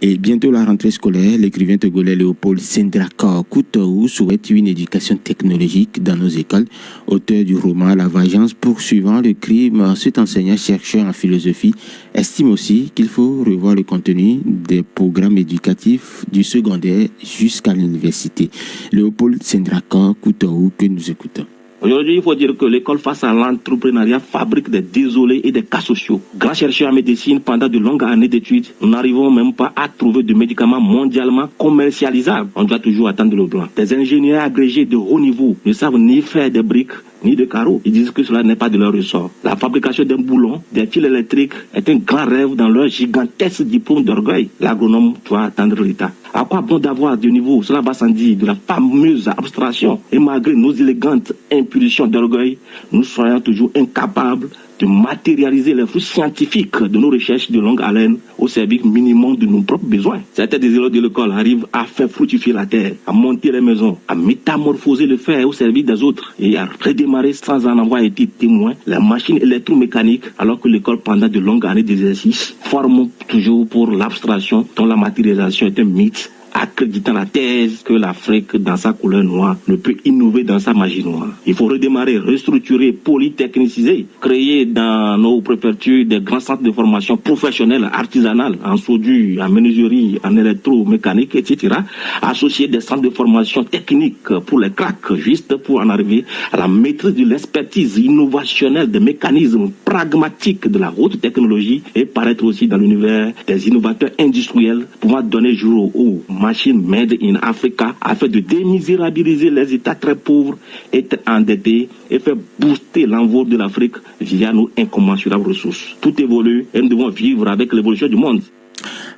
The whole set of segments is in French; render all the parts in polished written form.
Et bientôt la rentrée scolaire, l'écrivain togolais Léopold Sendraka Koutaou souhaite une éducation technologique dans nos écoles. Auteur du roman La Vengeance poursuivant le crime, cet enseignant-chercheur en philosophie estime aussi qu'il faut revoir le contenu des programmes éducatifs du secondaire jusqu'à l'université. Léopold Sendraka Koutaou que nous écoutons. Aujourd'hui, il faut dire que l'école face à l'entrepreneuriat fabrique des désolés et des cas sociaux. Grands chercheurs en médecine, pendant de longues années d'études, nous n'arrivons même pas à trouver de médicaments mondialement commercialisables. On doit toujours attendre le blanc. Des ingénieurs agrégés de haut niveau ne savent ni faire des briques, ni de carreaux. Ils disent que cela n'est pas de leur ressort. La fabrication d'un boulon, des fils électriques est un grand rêve dans leur gigantesque diplôme d'orgueil. L'agronome doit attendre l'État. À quoi bon d'avoir du niveau, cela va sans dire, de la fameuse abstraction. Et malgré nos élégantes impulsions d'orgueil, nous soyons toujours incapables de matérialiser les fruits scientifiques de nos recherches de longue haleine au service minimum de nos propres besoins. Certains des élèves de l'école arrivent à faire fructifier la terre, à monter les maisons, à métamorphoser le fer au service des autres et à redémarrer sans en avoir été témoin les machines électromécaniques, alors que l'école, pendant de longues années d'exercice, forme toujours pour l'abstraction dont la matérialisation est un mythe, accréditant la thèse que l'Afrique, dans sa couleur noire, ne peut innover dans sa magie noire. Il faut redémarrer, restructurer, polytechniciser, créer dans nos préfectures des grands centres de formation professionnelle, artisanale, en soudure, en menuiserie, en électromécanique, etc. Associer des centres de formation technique pour les cracks, juste pour en arriver à la maîtrise de l'expertise innovationnelle des mécanismes pragmatiques de la haute technologie et paraître aussi dans l'univers des innovateurs industriels pouvant donner jour aux machines made in Africa afin de démisérabiliser les États très pauvres et endettés et faire booster l'envol de l'Afrique via nos incommensurables ressources. Tout évolue et nous devons vivre avec l'évolution du monde.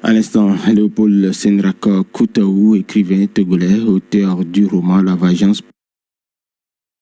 À l'instant, Léopold Sendraka Koutaou, écrivain togolais, auteur du roman La Vengeance